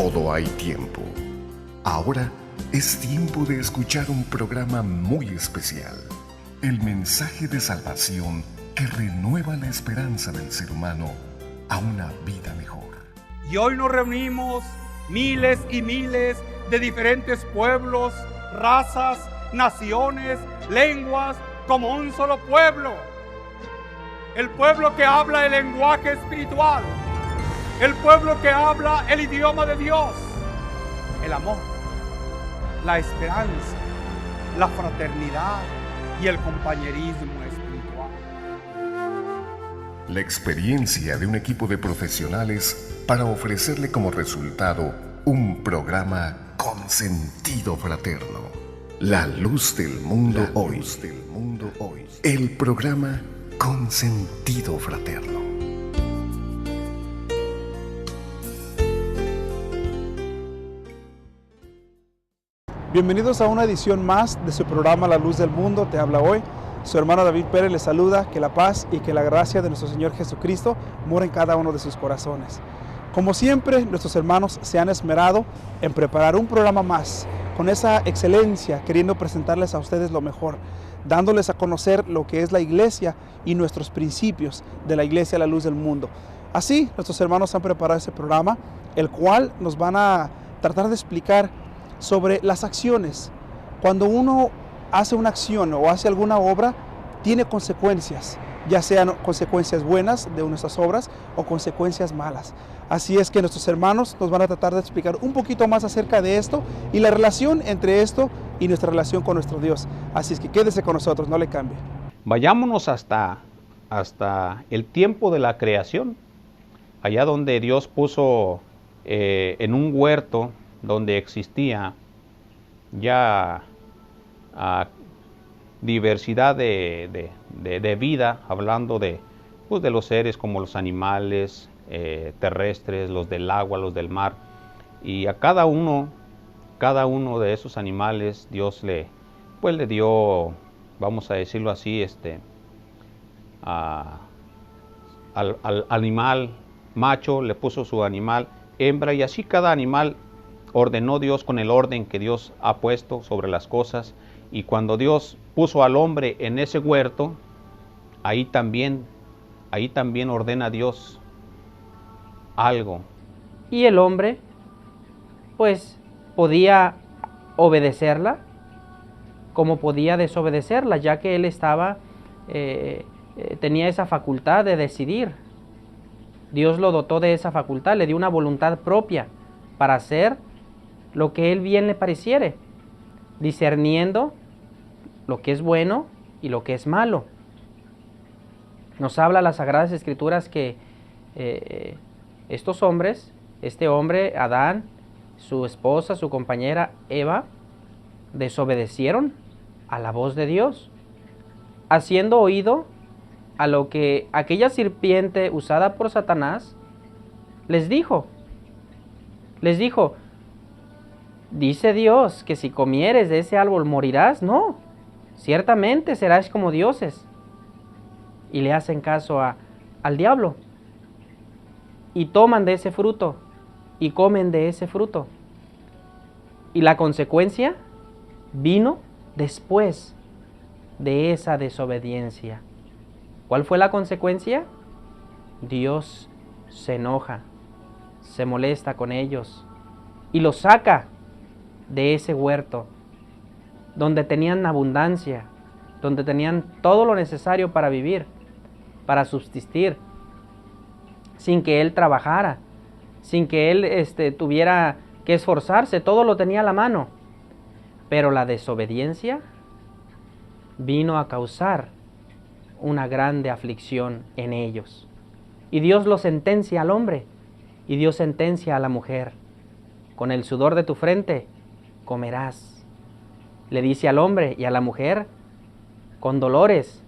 todo hay tiempo. Ahora es tiempo de escuchar un programa muy especial. El mensaje de salvación que renueva la esperanza del ser humano a una vida mejor. Y hoy nos reunimos miles y miles de diferentes pueblos, razas, naciones, lenguas, como un solo pueblo. El pueblo que habla el lenguaje espiritual. El pueblo que habla el idioma de Dios. El amor, la esperanza, la fraternidad y el compañerismo espiritual. La experiencia de un equipo de profesionales para ofrecerle como resultado un programa con sentido fraterno. La luz del mundo hoy. El programa con sentido fraterno. Bienvenidos a una edición más de su programa La Luz del Mundo. Te habla hoy su hermano David Pérez. Les saluda. Que la paz y que la gracia de nuestro Señor Jesucristo mora en cada uno de sus corazones. Como siempre, nuestros hermanos se han esmerado en preparar un programa más, con esa excelencia, queriendo presentarles a ustedes lo mejor, dándoles a conocer lo que es la iglesia y nuestros principios de la iglesia La Luz del Mundo. Así, nuestros hermanos han preparado ese programa, el cual nos van a tratar de explicar sobre las acciones. Cuando uno hace una acción o hace alguna obra, tiene consecuencias, ya sean consecuencias buenas de nuestras obras o consecuencias malas. Así es que nuestros hermanos nos van a tratar de explicar un poquito más acerca de esto y la relación entre esto y nuestra relación con nuestro Dios. Así es que quédese con nosotros, no le cambie. Vayámonos hasta el tiempo de la creación, allá donde Dios puso en un huerto donde existía ya diversidad de vida, hablando de los seres como los animales terrestres, los del agua, los del mar, y a cada uno de esos animales Dios le dio, vamos a decirlo así, al animal macho le puso su animal hembra, y así cada animal ordenó Dios con el orden que Dios ha puesto sobre las cosas. Y cuando Dios puso al hombre en ese huerto, ahí también ordena Dios algo. Y el hombre, pues, podía obedecerla, como podía desobedecerla, ya que él tenía esa facultad de decidir. Dios lo dotó de esa facultad, le dio una voluntad propia para hacer lo que él bien le pareciere, discerniendo lo que es bueno y lo que es malo. Nos habla las Sagradas Escrituras que estos hombres, este hombre, Adán, su esposa, su compañera Eva, desobedecieron a la voz de Dios, haciendo oído a lo que aquella serpiente usada por Satanás les dijo. Dice Dios que si comieres de ese árbol morirás. No, ciertamente serás como dioses. Y le hacen caso al diablo. Y toman de ese fruto y comen de ese fruto. Y la consecuencia vino después de esa desobediencia. ¿Cuál fue la consecuencia? Dios se enoja, se molesta con ellos y los saca de ese huerto, donde tenían abundancia, donde tenían todo lo necesario para vivir, para subsistir, sin que él trabajara, sin que él tuviera que esforzarse, todo lo tenía a la mano. Pero la desobediencia vino a causar una grande aflicción en ellos. Y Dios lo sentencia al hombre, y Dios sentencia a la mujer. Con el sudor de tu frente comerás. Le dice al hombre y a la mujer, con dolores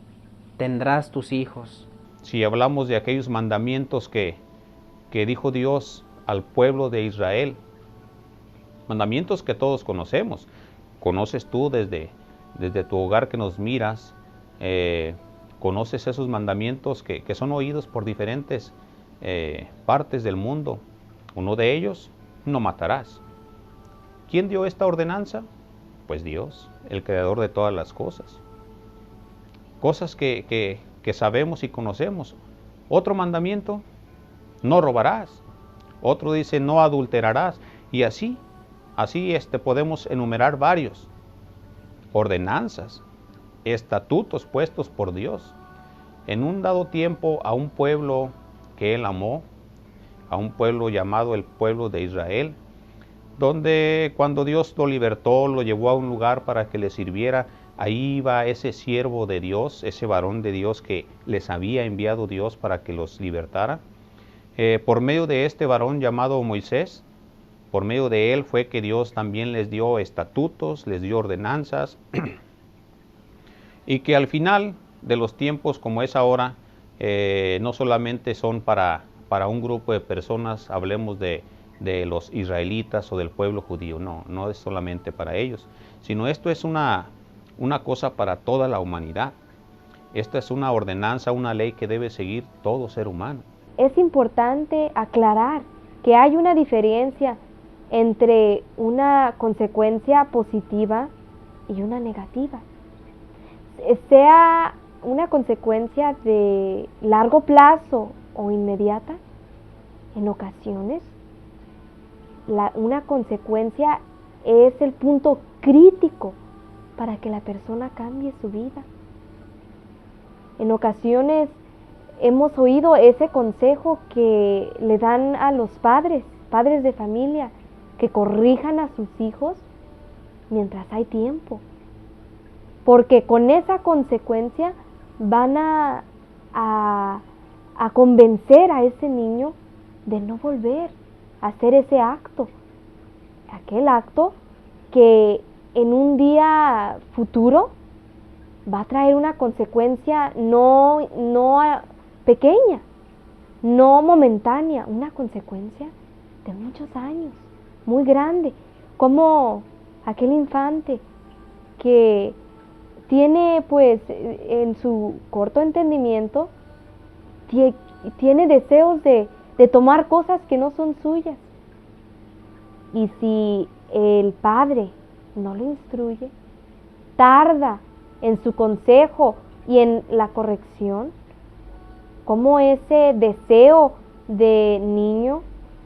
tendrás tus hijos. Si hablamos de aquellos mandamientos que dijo Dios al pueblo de Israel, mandamientos que todos conocemos, conoces tú desde tu hogar que nos miras, conoces esos mandamientos que son oídos por diferentes partes del mundo. Uno de ellos no matarás. ¿Quién dio esta ordenanza? Pues Dios, el creador de todas las cosas. Cosas que sabemos y conocemos. Otro mandamiento, no robarás. Otro dice, no adulterarás. Y así podemos enumerar varios. Ordenanzas, estatutos puestos por Dios. En un dado tiempo a un pueblo que Él amó, a un pueblo llamado el pueblo de Israel, donde cuando Dios lo libertó, lo llevó a un lugar para que le sirviera, ahí iba ese siervo de Dios, ese varón de Dios que les había enviado Dios para que los libertara. Por medio de este varón llamado Moisés, por medio de él fue que Dios también les dio estatutos, les dio ordenanzas, y que al final de los tiempos como es ahora, no solamente son para un grupo de personas, hablemos de los israelitas o del pueblo judío, no es solamente para ellos, sino esto es una cosa para toda la humanidad. Esta es una ordenanza, una ley que debe seguir todo ser humano. Es importante aclarar que hay una diferencia entre una consecuencia positiva y una negativa. Sea una consecuencia de largo plazo o inmediata, en ocasiones una consecuencia es el punto crítico para que la persona cambie su vida. En ocasiones hemos oído ese consejo que le dan a los padres de familia, que corrijan a sus hijos mientras hay tiempo, porque con esa consecuencia van a convencer a ese niño de no volver a hacer ese acto, aquel acto que en un día futuro va a traer una consecuencia no pequeña, no momentánea, una consecuencia de muchos años, muy grande, como aquel infante que tiene pues en su corto entendimiento, tiene deseos de tomar cosas que no son suyas. Y si el padre no lo instruye, tarda en su consejo y en la corrección, cómo ese deseo de niño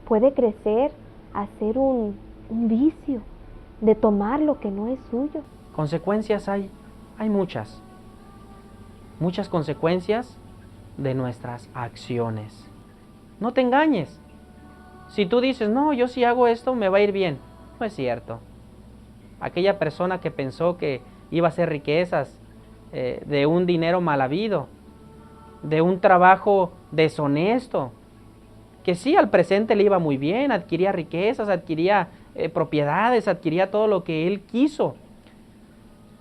puede crecer a ser un vicio de tomar lo que no es suyo. Consecuencias hay muchas consecuencias de nuestras acciones. No te engañes. Si tú dices, no, yo si hago esto me va a ir bien, no es cierto. Aquella persona que pensó que iba a hacer riquezas de un dinero mal habido, de un trabajo deshonesto, que sí, al presente le iba muy bien, adquiría riquezas, adquiría propiedades, adquiría todo lo que él quiso.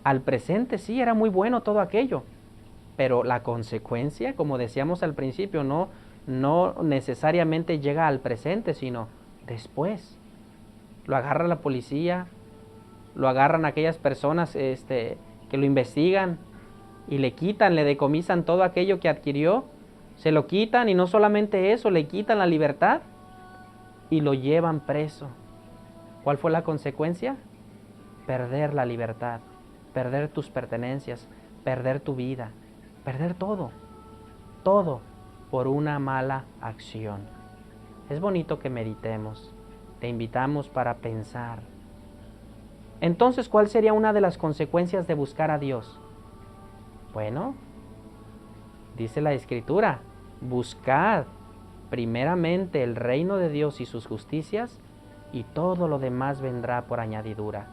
Al presente sí, era muy bueno todo aquello, pero la consecuencia, como decíamos al principio, no necesariamente llega al presente, sino después. Lo agarra la policía, lo agarran aquellas personas que lo investigan y le quitan, le decomisan todo aquello que adquirió, se lo quitan, y no solamente eso, le quitan la libertad y lo llevan preso. ¿Cuál fue la consecuencia? Perder la libertad, perder tus pertenencias, perder tu vida, perder todo por una mala acción. Es bonito que meditemos, te invitamos para pensar. Entonces, ¿cuál sería una de las consecuencias de buscar a Dios? Bueno, dice la Escritura, buscad primeramente el reino de Dios y sus justicias, y todo lo demás vendrá por añadidura.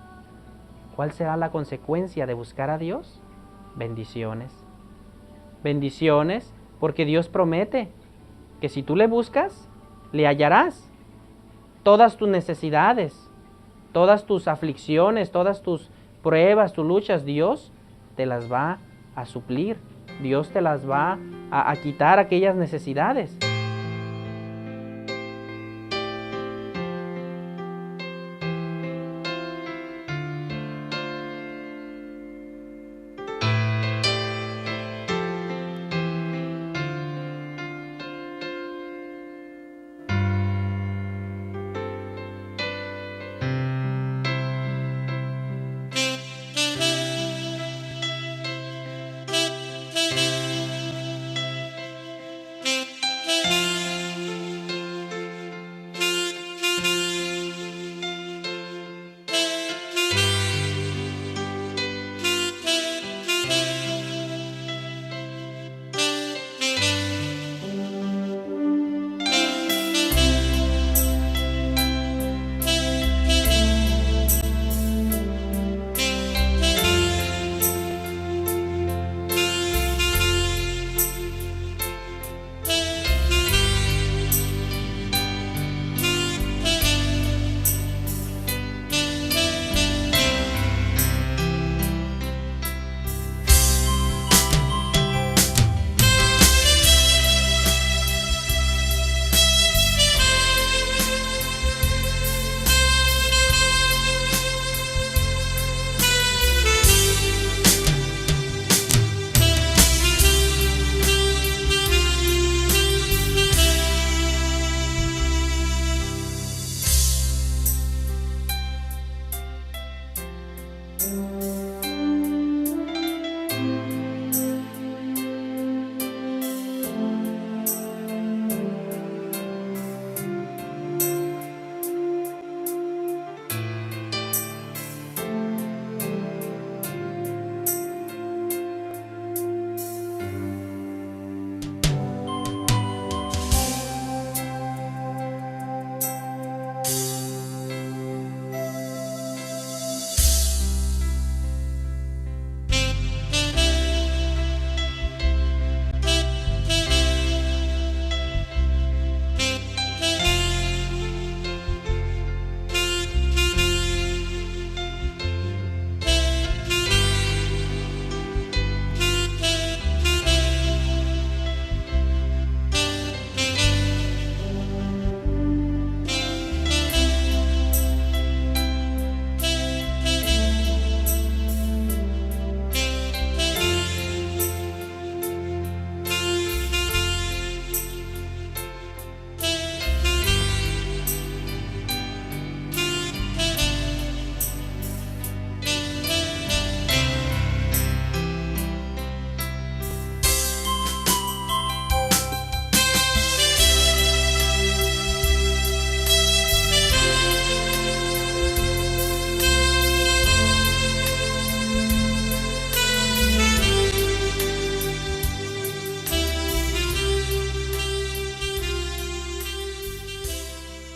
¿Cuál será la consecuencia de buscar a Dios? Bendiciones. Bendiciones, porque Dios promete que si tú le buscas, le hallarás. Todas tus necesidades, todas tus aflicciones, todas tus pruebas, tus luchas, Dios te las va a suplir. Dios te las va a quitar aquellas necesidades.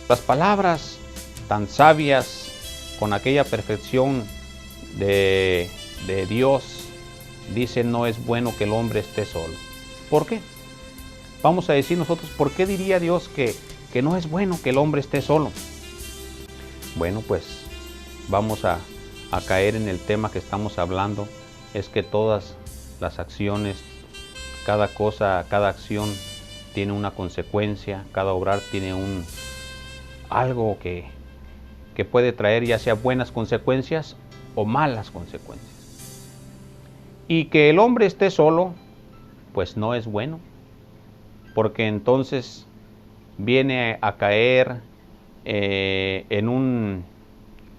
Las palabras tan sabias, con aquella perfección de Dios, dicen: no es bueno que el hombre esté solo. ¿Por qué? Vamos a decir nosotros, ¿por qué diría Dios que no es bueno que el hombre esté solo? Bueno, pues vamos a caer en el tema que estamos hablando. Es que todas las acciones, cada cosa, cada acción tiene una consecuencia, cada obrar tiene algo que puede traer ya sea buenas consecuencias o malas consecuencias. Y que el hombre esté solo, pues no es bueno, porque entonces viene a caer en un,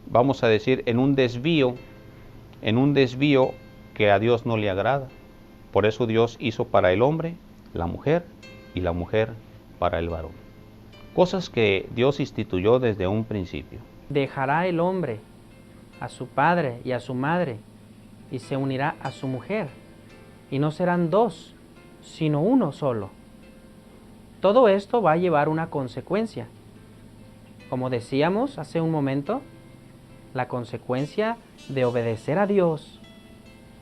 vamos a decir, en un desvío que a Dios no le agrada. Por eso Dios hizo para el hombre la mujer y la mujer para el varón. Cosas que Dios instituyó desde un principio. Dejará el hombre a su padre y a su madre y se unirá a su mujer, y no serán dos, sino uno solo. Todo esto va a llevar una consecuencia. Como decíamos hace un momento, la consecuencia de obedecer a Dios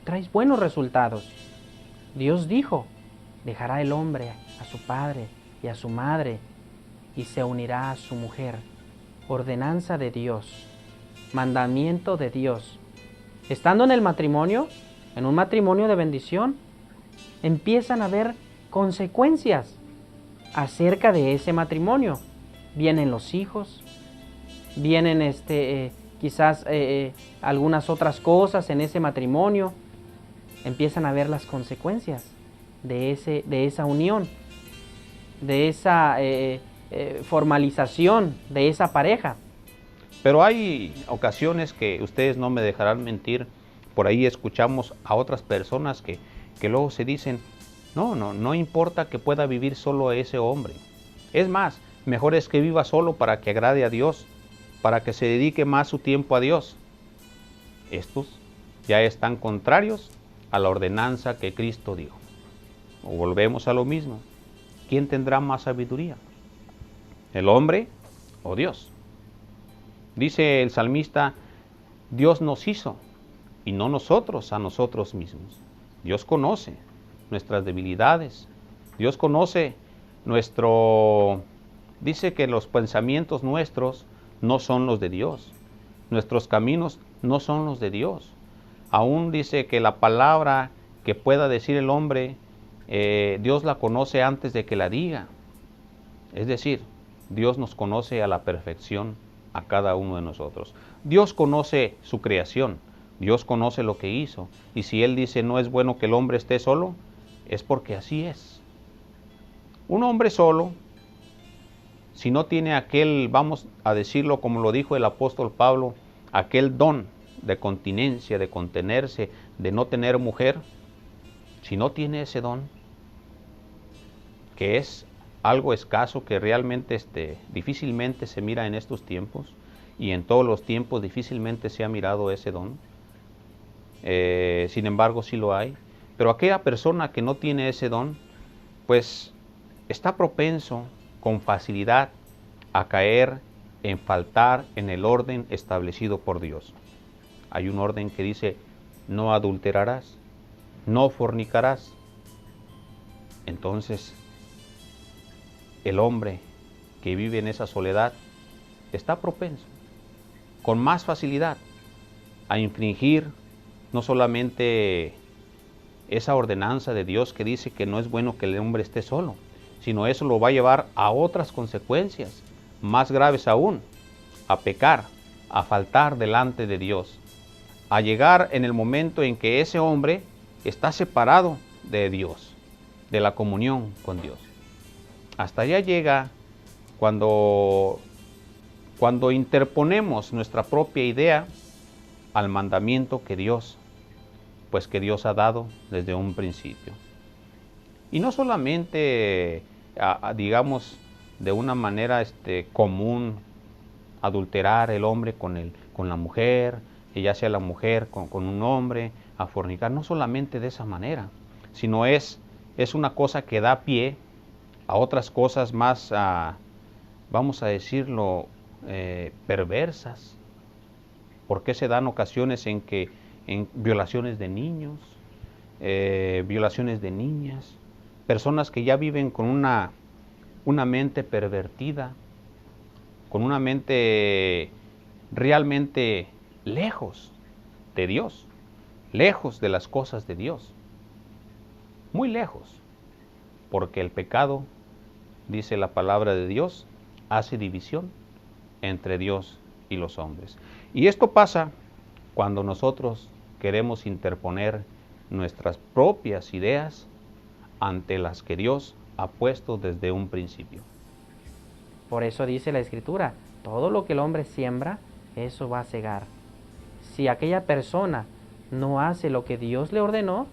trae buenos resultados. Dios dijo: dejará el hombre a su padre y a su madre y se unirá a su mujer. Ordenanza de Dios, mandamiento de Dios. Estando en el matrimonio, en un matrimonio de bendición, empiezan a haber consecuencias acerca de ese matrimonio. Vienen los hijos, vienen quizás algunas otras cosas en ese matrimonio. Empiezan a ver las consecuencias de esa unión, de esa formalización de esa pareja. Pero hay ocasiones que ustedes no me dejarán mentir, por ahí escuchamos a otras personas que luego se dicen: no importa que pueda vivir solo ese hombre. Es más, mejor es que viva solo para que agrade a Dios, para que se dedique más su tiempo a Dios. Estos ya están contrarios a la ordenanza que Cristo dio. O volvemos a lo mismo. ¿Quién tendrá más sabiduría? ¿El hombre o Dios? Dice el salmista: Dios nos hizo y no nosotros a nosotros mismos. Dios conoce nuestras debilidades. Dios conoce dice que los pensamientos nuestros no son los de Dios. Nuestros caminos no son los de Dios. Aún dice que la palabra que pueda decir el hombre, Dios la conoce antes de que la diga. Es decir, Dios nos conoce a la perfección a cada uno de nosotros. Dios conoce su creación, Dios conoce lo que hizo, y si Él dice no es bueno que el hombre esté solo, es porque así es. Un hombre solo, si no tiene aquel, vamos a decirlo como lo dijo el apóstol Pablo, aquel don de continencia, de contenerse, de no tener mujer, si no tiene ese don, que es algo escaso, que realmente difícilmente se mira en estos tiempos, y en todos los tiempos difícilmente se ha mirado ese don. Sin embargo, sí lo hay. Pero aquella persona que no tiene ese don, pues está propenso con facilidad a caer en faltar en el orden establecido por Dios. Hay un orden que dice: no adulterarás, no fornicarás. Entonces, el hombre que vive en esa soledad está propenso con más facilidad a infringir no solamente esa ordenanza de Dios que dice que no es bueno que el hombre esté solo, sino eso lo va a llevar a otras consecuencias más graves aún, a pecar, a faltar delante de Dios, a llegar en el momento en que ese hombre está separado de Dios, de la comunión con Dios. Hasta allá llega cuando interponemos nuestra propia idea al mandamiento que Dios ha dado desde un principio. Y no solamente, digamos, de una manera común, adulterar el hombre con la mujer, y ya sea la mujer con un hombre, a fornicar, no solamente de esa manera, sino es una cosa que da pie a otras cosas más, vamos a decirlo, perversas. ¿Por qué se dan ocasiones en violaciones de niños, violaciones de niñas, personas que ya viven con una mente pervertida, con una mente realmente lejos de Dios, lejos de las cosas de Dios, muy lejos, porque el pecado, dice la palabra de Dios, hace división entre Dios y los hombres. Y esto pasa cuando nosotros queremos interponer nuestras propias ideas ante las que Dios ha puesto desde un principio. Por eso dice la Escritura, todo lo que el hombre siembra, eso va a segar. Si aquella persona no hace lo que Dios le ordenó,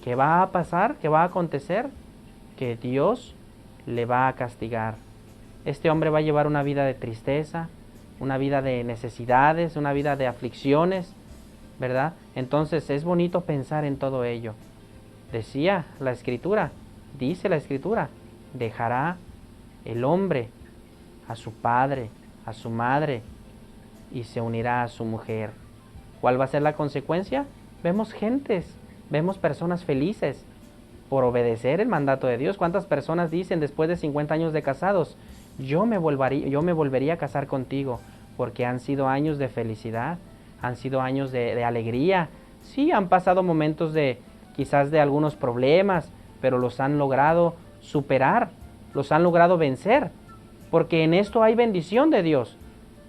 ¿qué va a pasar? ¿Qué va a acontecer? Que Dios le va a castigar. Este hombre va a llevar una vida de tristeza, una vida de necesidades, una vida de aflicciones, ¿verdad? Entonces es bonito pensar en todo ello. Decía la Escritura, dice la Escritura, dejará el hombre a su padre, a su madre, y se unirá a su mujer. ¿Cuál va a ser la consecuencia? Vemos vemos personas felices por obedecer el mandato de Dios. ¿Cuántas personas dicen después de 50 años de casados, yo me volvería a casar contigo? Porque han sido años de felicidad, han sido años de alegría. Sí, han pasado momentos quizás de algunos problemas, pero los han logrado superar, los han logrado vencer, porque en esto hay bendición de Dios,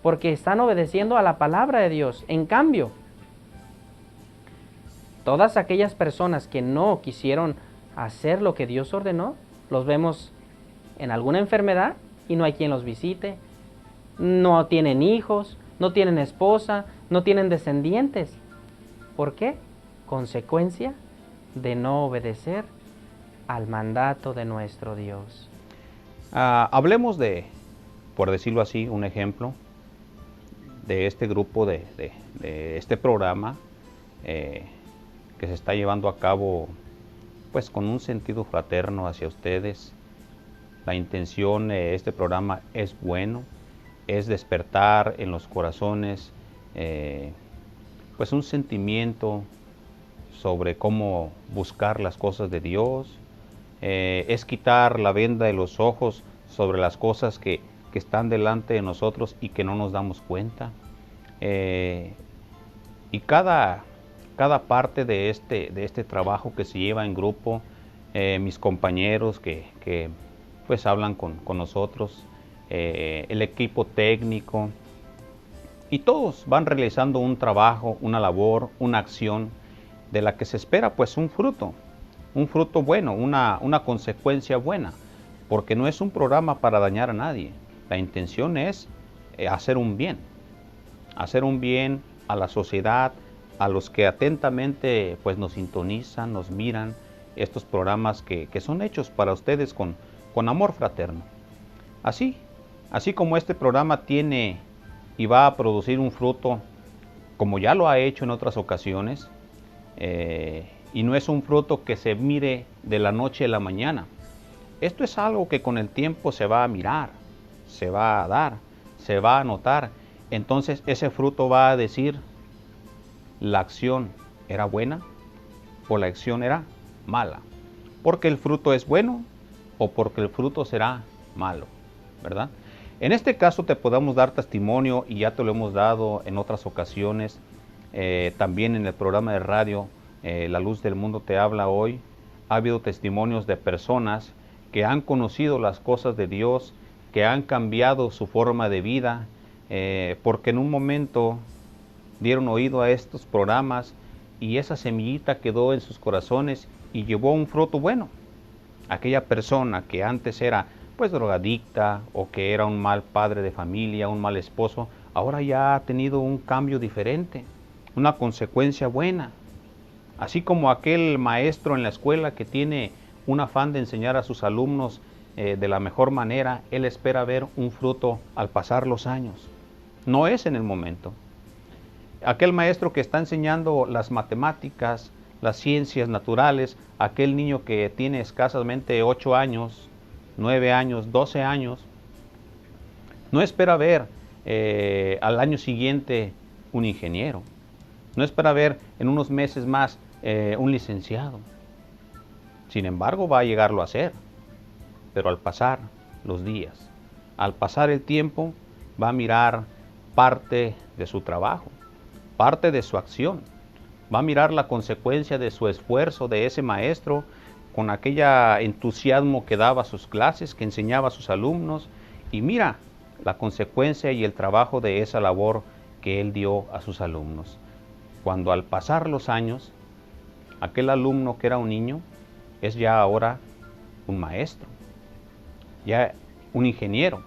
porque están obedeciendo a la palabra de Dios. En cambio, todas aquellas personas que no quisieron hacer lo que Dios ordenó, los vemos en alguna enfermedad y no hay quien los visite, no tienen hijos, no tienen esposa, no tienen descendientes. ¿Por qué? Consecuencia de no obedecer al mandato de nuestro Dios. Hablemos por decirlo así, un ejemplo de este grupo, de este programa que se está llevando a cabo pues con un sentido fraterno hacia ustedes. La intención de este programa es bueno, es despertar en los corazones pues un sentimiento sobre cómo buscar las cosas de Dios, es quitar la venda de los ojos sobre las cosas que están delante de nosotros y que no nos damos cuenta. Y cada parte de este trabajo que se lleva en grupo, mis compañeros que pues hablan con nosotros, el equipo técnico, y todos van realizando un trabajo, una labor, una acción de la que se espera pues un fruto bueno, una consecuencia buena, porque no es un programa para dañar a nadie. La intención es hacer un bien a la sociedad, a los que atentamente pues nos sintonizan, nos miran, estos programas que son hechos para ustedes con amor fraterno. Así como este programa tiene y va a producir un fruto, como ya lo ha hecho en otras ocasiones, y no es un fruto que se mire de la noche a la mañana. Esto es algo que con el tiempo se va a mirar, se va a dar, se va a notar. Entonces ese fruto va a decir, la acción era buena o la acción era mala. Porque el fruto es bueno o porque el fruto será malo, ¿verdad? En este caso te podemos dar testimonio, y ya te lo hemos dado en otras ocasiones, también en el programa de radio La Luz del Mundo Te Habla Hoy. Ha habido testimonios de personas que han conocido las cosas de Dios, que han cambiado su forma de vida, porque en un momento dieron oído a estos programas y esa semillita quedó en sus corazones y llevó un fruto bueno. Aquella persona que antes era pues drogadicta o que era un mal padre de familia, un mal esposo, ahora ya ha tenido un cambio diferente, una consecuencia buena. Así como aquel maestro en la escuela que tiene un afán de enseñar a sus alumnos de la mejor manera, él espera ver un fruto al pasar los años. No es en el momento. Aquel maestro que está enseñando las matemáticas, las ciencias naturales, aquel niño que tiene escasamente 8 años, 9 años, 12 años, no espera ver al año siguiente un ingeniero, no espera ver en unos meses más un licenciado. Sin embargo, va a llegarlo a ser, pero al pasar los días, al pasar el tiempo, va a mirar parte de su trabajo, parte de su acción, va a mirar la consecuencia de su esfuerzo de ese maestro, con aquel entusiasmo que daba a sus clases, que enseñaba a sus alumnos, y mira la consecuencia y el trabajo de esa labor que él dio a sus alumnos. Cuando al pasar los años, aquel alumno que era un niño, es ya ahora un maestro, ya un ingeniero,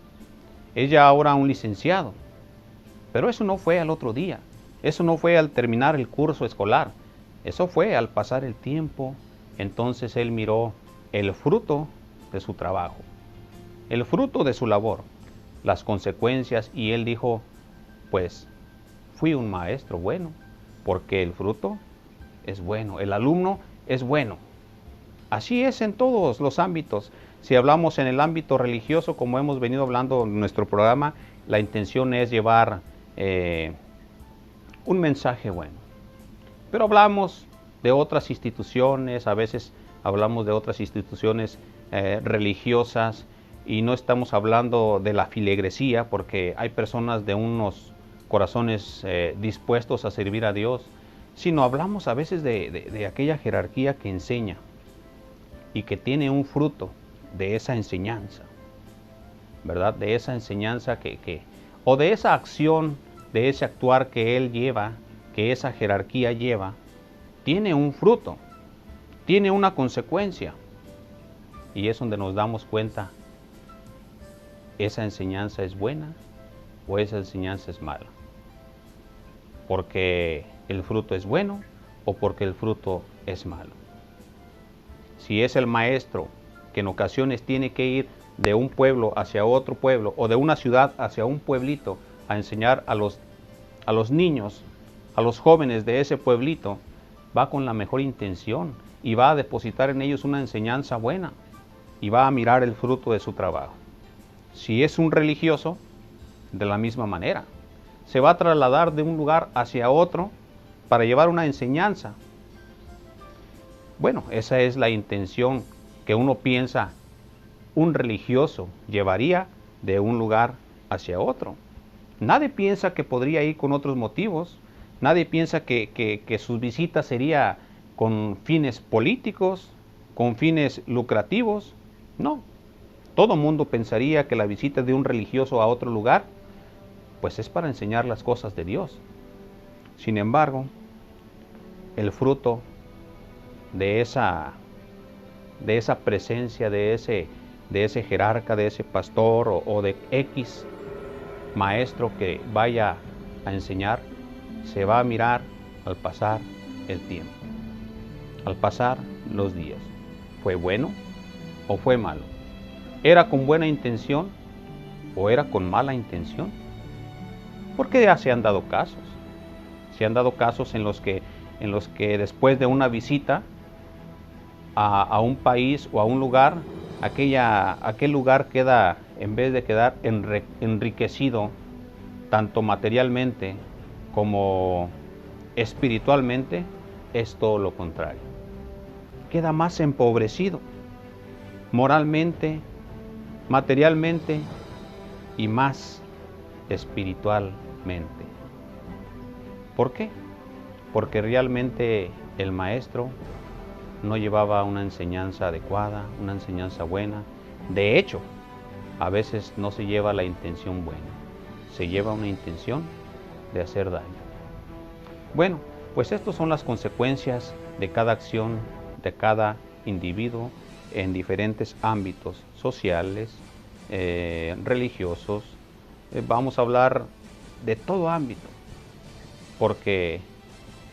es ya ahora un licenciado. Pero eso no fue al otro día, eso no fue al terminar el curso escolar, eso fue al pasar el tiempo. Entonces él miró el fruto de su trabajo, el fruto de su labor, las consecuencias, y él dijo, pues fui un maestro bueno, porque el fruto es bueno, el alumno es bueno. Así es en todos los ámbitos. Si hablamos en el ámbito religioso, como hemos venido hablando en nuestro programa, la intención es llevar un mensaje bueno. Pero hablamos de otras instituciones, a veces hablamos de otras instituciones religiosas, y no estamos hablando de la filigresía, porque hay personas de unos corazones dispuestos a servir a Dios, sino hablamos a veces de aquella jerarquía que enseña y que tiene un fruto de esa enseñanza, ¿verdad? De esa enseñanza o de esa acción, de ese actuar que él lleva, que esa jerarquía lleva, tiene un fruto, tiene una consecuencia, y es donde nos damos cuenta, ¿esa enseñanza es buena o esa enseñanza es mala? ¿Porque el fruto es bueno o porque el fruto es malo? Si es el maestro que en ocasiones tiene que ir de un pueblo hacia otro pueblo, o de una ciudad hacia un pueblito, a enseñar a los niños, a los jóvenes de ese pueblito, va con la mejor intención y va a depositar en ellos una enseñanza buena y va a mirar el fruto de su trabajo. Si es un religioso, de la misma manera, se va a trasladar de un lugar hacia otro para llevar una enseñanza. Bueno, esa es la intención que uno piensa un religioso llevaría de un lugar hacia otro. Nadie piensa que podría ir con otros motivos. Nadie piensa que sus visitas sería con fines políticos, con fines lucrativos. No. Todo mundo pensaría que la visita de un religioso a otro lugar, pues es para enseñar las cosas de Dios. Sin embargo, el fruto de esa presencia, de ese jerarca, de ese pastor o de X maestro que vaya a enseñar, se va a mirar al pasar el tiempo, al pasar los días. ¿Fue bueno o fue malo? ¿Era con buena intención o era con mala intención? Porque ya se han dado casos. Se han dado casos en los que después de una visita a un país o a un lugar, aquel lugar queda, en vez de quedar enriquecido tanto materialmente como espiritualmente, es todo lo contrario. Queda más empobrecido moralmente, materialmente y más espiritualmente. ¿Por qué? Porque realmente el maestro no llevaba una enseñanza adecuada, una enseñanza buena. De hecho, a veces no se lleva la intención buena, se lleva una intención de hacer daño. Bueno, pues estas son las consecuencias de cada acción de cada individuo en diferentes ámbitos sociales, religiosos. Vamos a hablar de todo ámbito, porque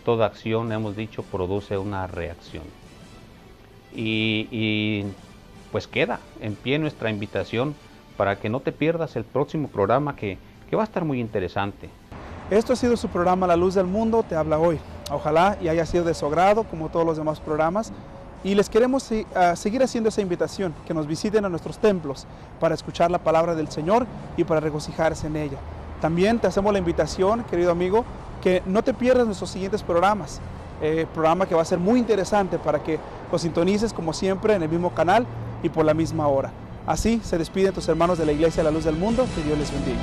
toda acción, hemos dicho, produce una reacción. Y pues queda en pie nuestra invitación para que no te pierdas el próximo programa que va a estar muy interesante. Esto ha sido su programa La Luz del Mundo te habla hoy. Ojalá y haya sido de su agrado como todos los demás programas. Y les queremos seguir haciendo esa invitación, que nos visiten a nuestros templos para escuchar la palabra del Señor y para regocijarse en ella. También te hacemos la invitación, querido amigo, que no te pierdas nuestros siguientes programas. Programa que va a ser muy interesante para que lo sintonices como siempre en el mismo canal y por la misma hora. Así se despiden tus hermanos de la Iglesia La Luz del Mundo. Que Dios les bendiga.